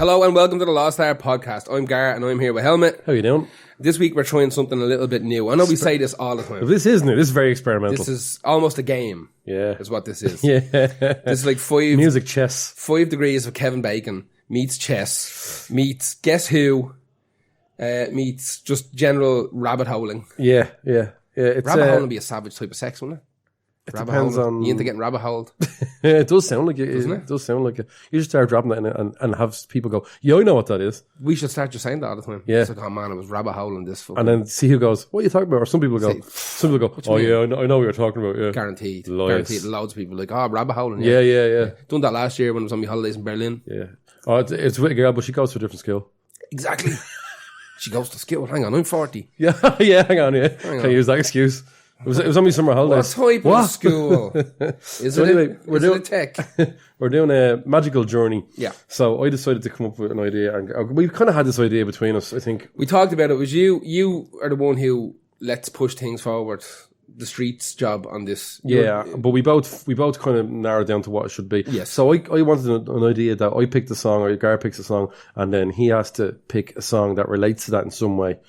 Hello and welcome to the Lost Art Podcast. I'm Gar and I'm here with Helmet. How you doing? This week we're trying something a little bit new. I know we say this all the time. This is new. This is very experimental. This is almost a game. Yeah. Is what this is. Yeah. This is like Music chess. 5 degrees of Kevin Bacon meets chess meets Guess Who meets just general rabbit holing. Yeah. It's, Rabbit holing would be a savage type of sex, wouldn't it? It depends on... You into getting rabbit holed? It does sound like it. Doesn't It does sound like it. You should start dropping that and have people go, yeah, I know what that is. We should start just saying that all the time. Yeah. It's like, oh man, I was rabbit holing this fucking... And then see who goes, what are you talking about? Or some people go, oh yeah, I know what you're talking about. Yeah. Guaranteed. Lies. Guaranteed. Loads of people like, oh, rabbit holing. Yeah. Done that last year when I was on my holidays in Berlin. Yeah. Oh, it's with a girl, but she goes to a different school. Exactly. She goes to school. Hang on, I'm 40. Yeah, hang on. Can't use that excuse. It was on my summer holidays. What type of school? Is So it anyway, we're doing a tech? We're doing a magical journey. Yeah. So I decided to come up with an idea, and we kind of had this idea between us. I think We talked about it. It was you. You are the one who lets push things forward. The streets job on this. Yeah, but we both kind of narrowed down to what it should be. Yes. So I wanted an idea that I picked a song, or Gar picks a song, and then he has to pick a song that relates to that in some way.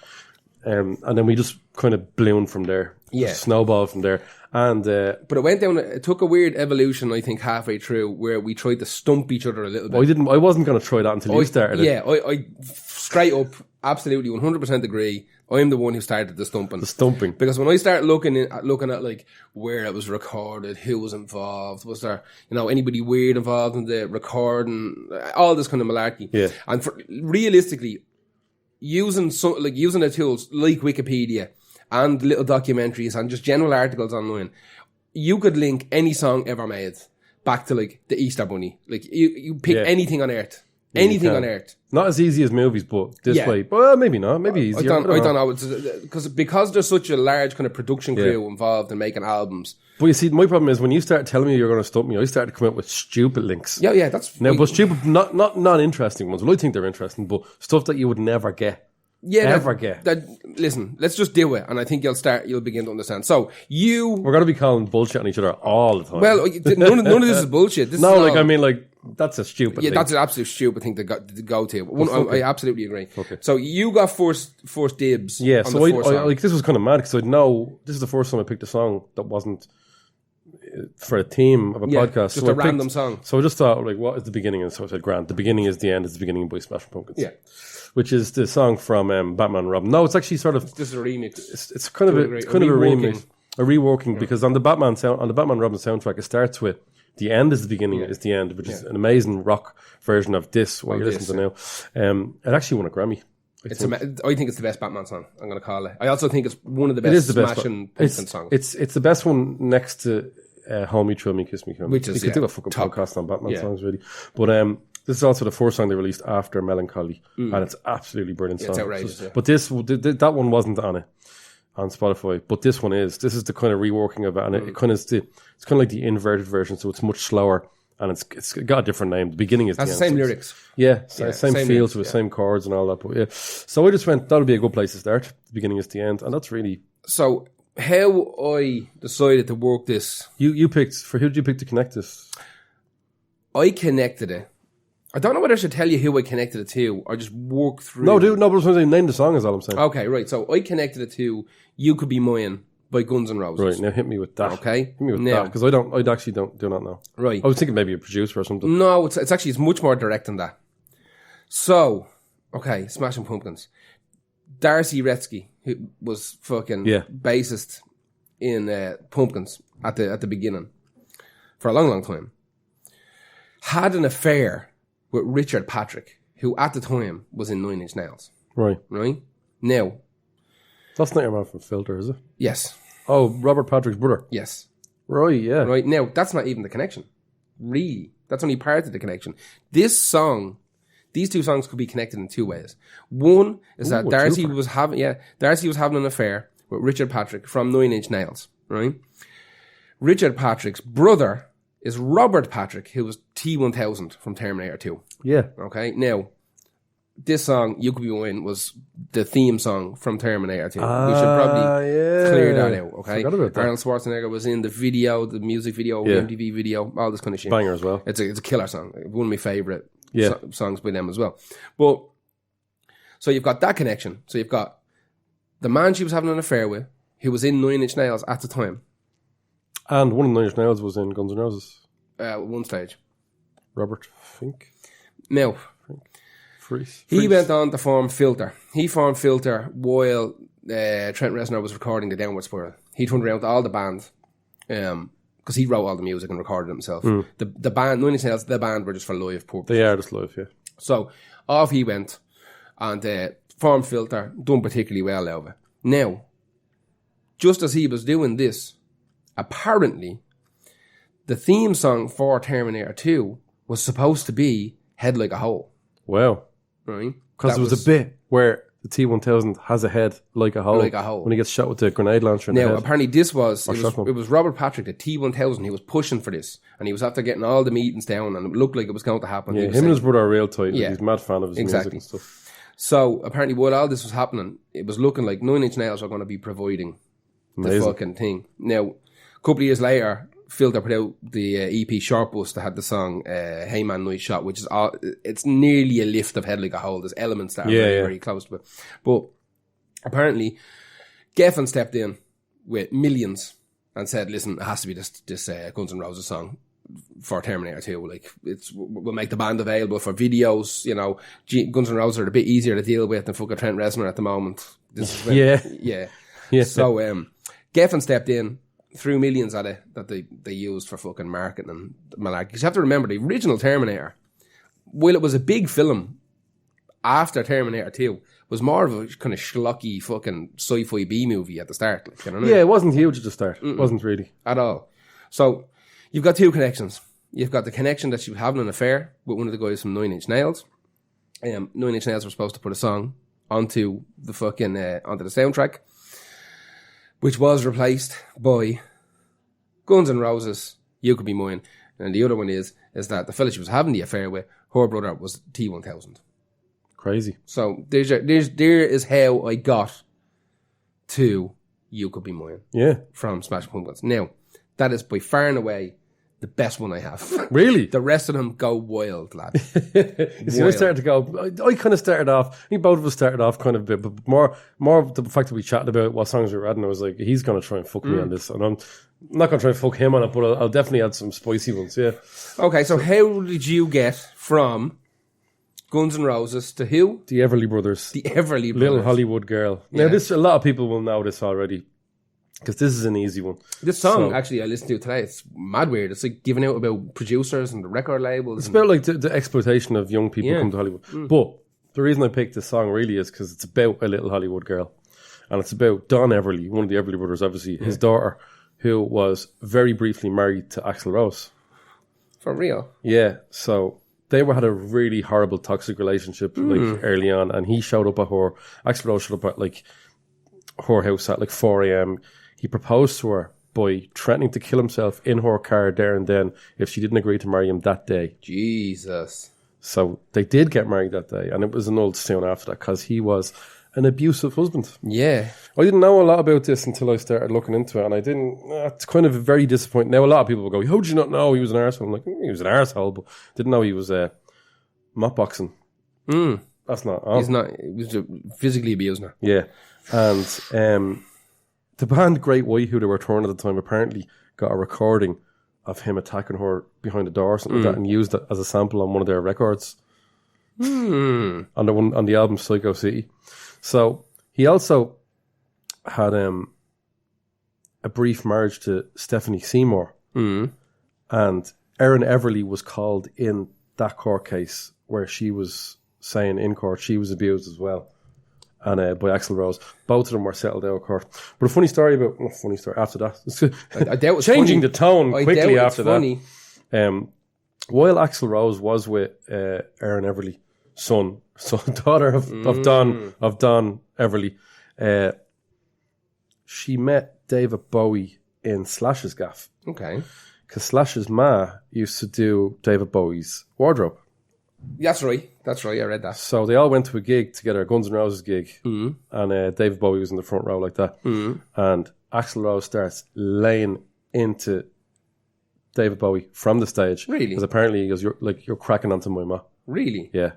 And then we just kind of ballooned from there. Yeah. Just snowballed from there. And But it went down. It took a weird evolution, I think, halfway through, where we tried to stump each other a little bit. I wasn't going to try that until you started it. Yeah, I straight up, absolutely, 100% agree. I'm the one who started the stumping. The stumping. Because when I start looking at like where it was recorded, who was involved, was there anybody weird involved in the recording, all this kind of malarkey. Yeah. And realistically, using the tools like Wikipedia and little documentaries and just general articles online, you could link any song ever made back to like the Easter Bunny. Like you pick anything on earth. Anything on earth. Not as easy as movies, but this way. Well, maybe not. Maybe easier. I don't know. Because there's such a large kind of production crew involved in making albums. But you see, my problem is when you start telling me you're going to stump me, I start to come up with stupid links. Yeah, that's... But stupid, not interesting ones. Well, I think they're interesting, but stuff that you would never get. Listen, let's just do it, and I think you'll begin to understand. So we're going to be calling bullshit on each other all the time. Well, none of this is bullshit. That's a stupid thing. That's an absolute stupid thing to go to. I absolutely agree. Okay. So you got first dibs. Yeah, so I this was kind of mad because I know this is the first time I picked a song that wasn't for a theme of a podcast. Just a random song. So I just thought, like, what is the beginning? And so I said, Grant, the beginning is the end, is the beginning by Smashing Pumpkins. Yeah. Which is the song from Batman and Robin. No, it's actually sort of... This is a remix. It's kind of a remix. A reworking, because on the Batman Robin soundtrack, it starts with the end is the beginning is the end, which is an amazing rock version of this, what you're listening to now. It actually won a Grammy. I think it's the best Batman song, I'm going to call it. I also think it's one of the best Smashing Pumpkins songs. It's the best one next to Hold Me, Thrill Me, Kiss Me, Come. Which is, you could do a fucking podcast on Batman songs, really. But this is also the first song they released after Melancholy, and it's absolutely brilliant song. It's outrageous, But that one wasn't on Spotify, but this one is. This is the kind of reworking of it, and it's kind of like the inverted version, so it's much slower, and it's got a different name. The beginning is the same lyrics. Yeah, same feel to it, same chords and all that. But yeah, so I just went, that'll be a good place to start. The beginning is the end, and that's really... So how I decided to work this... You picked... For who did you pick to connect this? I connected it. I don't know whether I should tell you who I connected it to or just walk through... No, but I'm saying name the song is all I'm saying. Okay, right. So I connected it to You Could Be Mine by Guns N' Roses. Right, now hit me with that. Okay. Hit me with that, because I actually do not know. Right. I was thinking maybe a producer or something. No, it's much more direct than that. So, Smashing Pumpkins. Darcy Retzky, who was fucking bassist in Pumpkins at the beginning for a long, long time, had an affair with Richard Patrick, who at the time was in Nine Inch Nails. Right. Now, that's not your man from Filter, is it? Yes. Oh, Robert Patrick's brother. Yes. Right, yeah. Right. Now, that's not even the connection. Really. That's only part of the connection. These two songs could be connected in two ways. One is that Darcy was having an affair with Richard Patrick from Nine Inch Nails, right? Richard Patrick's brother is Robert Patrick, who was T-1000 from Terminator 2. Yeah. Okay. Now, this song, You Could Be Mine, was the theme song from Terminator 2. We should probably clear that out, okay? Forgot about that. Arnold Schwarzenegger was in the video, the music video, MTV video, all this kind of shit. Banger as well. It's a killer song. One of my favourite songs by them as well. But so you've got that connection. So you've got the man she was having an affair with, who was in Nine Inch Nails at the time. And one of the Nine Inch Nails was in Guns N' Roses. At one stage. Robert Fink. Now, he went on to form Filter. He formed Filter while Trent Reznor was recording the Downward Spiral. He turned around to all the band, because he wrote all the music and recorded it himself. The band, Nine Inch Nails, the band were just for live purposes. They are just live, yeah. So off he went and formed Filter, done particularly well out of it. Now, just as he was doing this, apparently, the theme song for Terminator 2 was supposed to be Head Like a Hole. Wow. Right? Because there was a bit where the T-1000 has a head like a hole. Like a hole. When he gets shot with the grenade launcher in the head. Apparently it was Robert Patrick, the T-1000, he was pushing for this. And he was after getting all the meetings down, and it looked like it was going to happen. Yeah, him and his brother are real tight. Yeah. He's a mad fan of his music and stuff. So, apparently while all this was happening, it was looking like Nine Inch Nails were going to be providing the fucking thing. Now, a couple of years later, Filter put out the EP Short Bus that had the song Hey Man Nice Shot, which is it's nearly a lift of Head Like a Hole. There's elements that are very close to it. But apparently, Geffen stepped in with millions and said, listen, it has to be this Guns N' Roses song for Terminator 2. Like, we'll make the band available for videos. You know, Guns N' Roses are a bit easier to deal with than fucking Trent Reznor at the moment. This is when, So Geffen stepped in, threw millions at it that they used for fucking marketing and malarkey. Because you have to remember, the original Terminator, while it was a big film after Terminator 2, was more of a kind of schlocky fucking sci-fi B-movie at the start. Like, you know what I mean? Yeah, it wasn't huge at the start. It wasn't really. At all. So, you've got two connections. You've got the connection that she was having an affair with one of the guys from Nine Inch Nails. Nine Inch Nails were supposed to put a song onto the fucking, onto the soundtrack, which was replaced by Guns N' Roses, You Could Be Mine. And the other one is that the fella she was having the affair with, her brother was T-1000. Crazy. So there is how I got to You Could Be Mine. Yeah. From Smashing Pumpkins. Now, that is by far and away the best one I have. Really? The rest of them go wild, lad. See, I started to go, I kind of started off, I think both of us started off kind of a bit, but more of the fact that we chatted about what songs we were adding, I was like, he's going to try and fuck me on this. And I'm not going to try and fuck him on it, but I'll definitely add some spicy ones, yeah. Okay, so how did you get from Guns N' Roses to who? The Everly Brothers. The Everly Brothers. Little Hollywood Girl. Now, a lot of people will know this already, because this is an easy one. This song, actually, I listened to it today. It's mad weird. It's like giving out about producers and the record labels. It's about like the exploitation of young people come to Hollywood. But the reason I picked this song really is because it's about a little Hollywood girl. And it's about Don Everly, one of the Everly Brothers, obviously, his daughter, who was very briefly married to Axl Rose. For real? Yeah. So they had a really horrible, toxic relationship like early on. And he showed up at Axl Rose showed up at like her house at like 4 a.m. He proposed to her by threatening to kill himself in her car there and then if she didn't agree to marry him that day. Jesus. So they did get married that day, and it was annulled soon after that because he was an abusive husband. Yeah. I didn't know a lot about this until I started looking into it, and I didn't. It's kind of very disappointing. Now, a lot of people will go, how did you not know he was an arsehole? I'm like, he was an arsehole, but didn't know he was mop boxing. That's not. He's not. He was physically abusing her. Yeah. And the band Great White, who they were touring at the time, apparently got a recording of him attacking her behind the door or something like that, and used it as a sample on one of their records. On the album Psycho City. So he also had a brief marriage to Stephanie Seymour. And Erin Everly was called in that court case where she was saying in court she was abused as well. And by Axl Rose. Both of them were settled out of court. But a funny story after that. I doubt it's changing funny. The tone quickly after funny. that. While Axl Rose was with Erin Everly, daughter of Don Everly, she met David Bowie in Slash's gaff. Okay. Because Slash's ma used to do David Bowie's wardrobe. That's right. I read that. So they all went to a gig together, a Guns N' Roses gig, and David Bowie was in the front row like that. And Axl Rose starts laying into David Bowie from the stage. Really? Because apparently he goes, you're cracking onto my ma. Really? Yeah.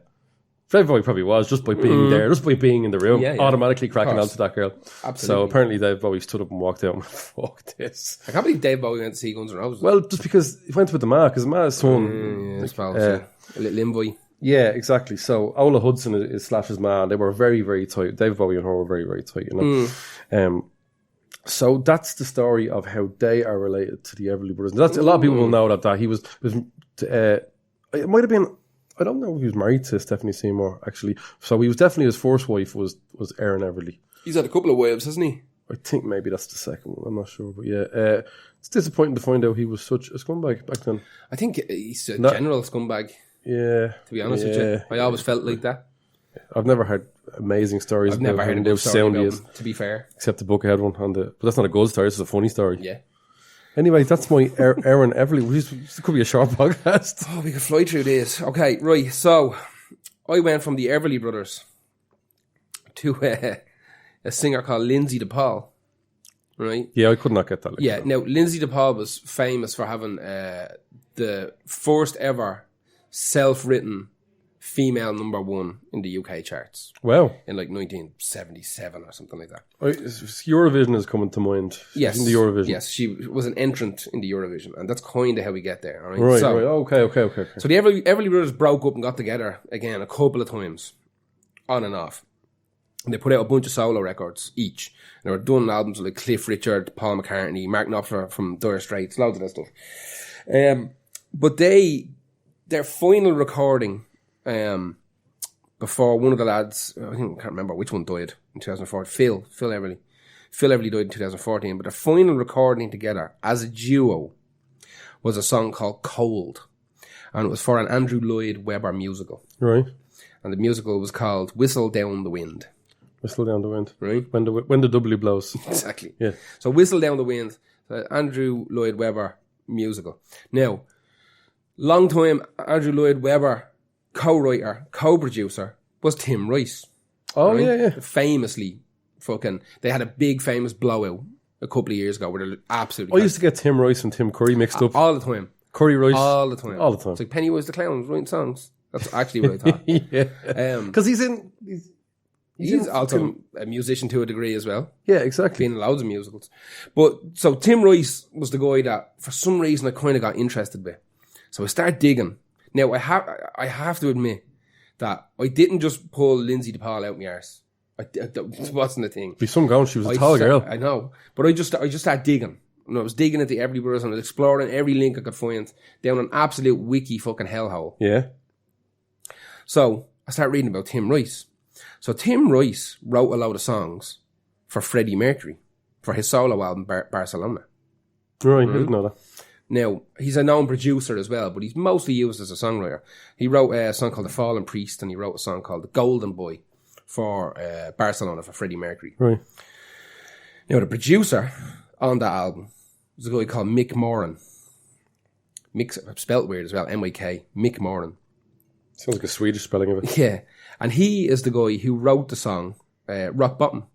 David Bowie probably was, just by being there, just by being in the room, automatically cracking onto that girl. Absolutely. So apparently David Bowie stood up and walked out and went, fuck this. I can't believe David Bowie went to see Guns N' Roses. Well, just because he went with the Ma, because Ma's son... a little envoy. Yeah, exactly. So Ola Hudson is Slash's Ma, and they were very, very tight. David Bowie and her were very, very tight, you know. So that's the story of how they are related to the Everly Brothers. That's, a lot of people will know that he was it might have been... I don't know if he was married to Stephanie Seymour, actually. So he was definitely, his first wife was Erin Everly. He's had a couple of wives, hasn't he? I think maybe that's the second one. I'm not sure. But yeah, it's disappointing to find out he was such a scumbag back then. I think he's a general scumbag. Yeah. To be honest with you. I always felt like that. I've never heard amazing stories. I've never heard a good story about him, to be fair. Except the book I had one on but that's not a good story, it's a funny story. Yeah. Anyway, that's my Erin Everly. This could be a short podcast. Oh, we could fly through this. Okay, right. So, I went from the Everly Brothers to a singer called Lindsay DePaul. Right? Yeah, I could not get that. Now, Lindsay DePaul was famous for having the first ever self-written female number one in the UK charts. Wow. In like 1977 or something like that. Eurovision is coming to mind. Yes. In the Eurovision. Yes, she was an entrant in the Eurovision, and that's kind of how we get there. All right. Right, so, right. Okay. So the Everly Brothers broke up and got together again a couple of times, on and off. And they put out a bunch of solo records each. And they were done albums like Cliff Richard, Paul McCartney, Mark Knopfler from Dire Straits, loads of that stuff. But their final recording, before one of the lads, I can't remember which one died in 2004, Phil Everly. Phil Everly died in 2014, but their final recording together as a duo was a song called Cold. And it was for an Andrew Lloyd Webber musical. Right. And the musical was called Whistle Down the Wind. Whistle Down the Wind. Right. When the W blows. Exactly. Yeah. So Whistle Down the Wind, the Andrew Lloyd Webber musical. Now, long time Andrew Lloyd Webber co-writer, co-producer was Tim Rice. Oh, right? Yeah. Famously they had a big famous blowout a couple of years ago where they're absolutely... I used to get Tim Rice and Tim Curry mixed up. All the time. Curry Rice. All the time. It's like Pennywise the Clown writing songs. That's actually what I thought. Yeah. Because he's also a musician to a degree as well. Yeah, exactly. Been in loads of musicals. But, so Tim Rice was the guy that, for some reason, I kind of got interested with. So I started digging. Now, I have to admit that I didn't just pull Lindsay DePaul out my arse. It wasn't a thing. Be some going, she was a tall girl. I know. But I just started digging. And I was digging at the Everly Brothers and I was exploring every link I could find down an absolute wiki fucking hellhole. Yeah. So I started reading about Tim Rice. So Tim Rice wrote a load of songs for Freddie Mercury for his solo album Barcelona. Right, I didn't know that. Now, he's a known producer as well, but he's mostly used as a songwriter. He wrote a song called The Fallen Priest and he wrote a song called The Golden Boy for Barcelona for Freddie Mercury. Right. Now, the producer on that album was a guy called Mick Moran. Mick's spelt weird as well, M-Y-K, Mick Moran. Sounds like a Swedish spelling of it. Yeah. And he is the guy who wrote the song Rock Bottom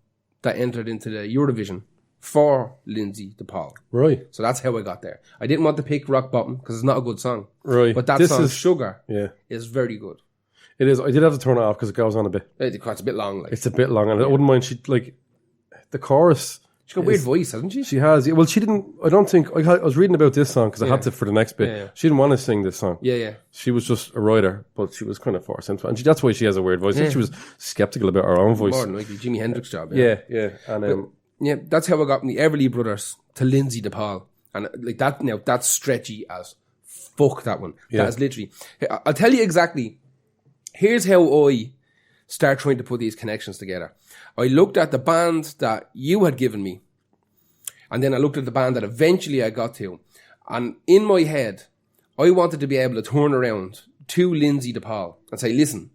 that entered into the Eurovision for Lindsay DePaul. Right. So that's how I got there. I didn't want to pick Rock Bottom because it's not a good song. Right. But that song, Sugar, is very good. It is. I did have to turn it off because it goes on a bit. It's a bit long. It's a bit long. And I wouldn't mind, the chorus... She's got a weird voice, hasn't she? She has. Well, she didn't... I don't think... I was reading about this song because I had to for the next bit. Yeah. She didn't want to sing this song. Yeah. She was just a writer, but she was kind of forced into it. And that's why she has a weird voice. I think she was sceptical about her own voice. More than likely. Jimi Hendrix job. Yeah. And that's how I got from the Everly Brothers to Lindsay DePaul. And like that, now that's stretchy as fuck, that one. Yeah. That is literally... I'll tell you exactly. Here's how I start trying to put these connections together. I looked at the band that you had given me. And then I looked at the band that eventually I got to. And in my head, I wanted to be able to turn around to Lindsay DePaul and say, listen,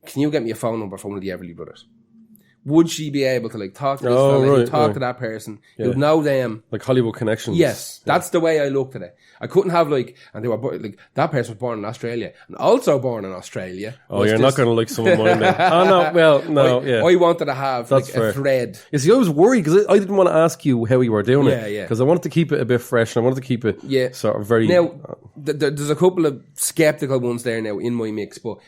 can you get me a phone number for one of the Everly Brothers? Would she be able to talk to this fella, talk to that person, who'd know them? Like Hollywood connections. Yes, that's the way I looked at it. I couldn't have and they were that person was born in Australia and also born in Australia. Oh, you're not going to like some of mine then. Oh, no, well, no, I wanted to have a thread. You see, I was worried because I didn't want to ask you how you were doing it. Yeah. Because I wanted to keep it a bit fresh and I wanted to keep it sort of very... Now, there's a couple of skeptical ones there now in my mix, but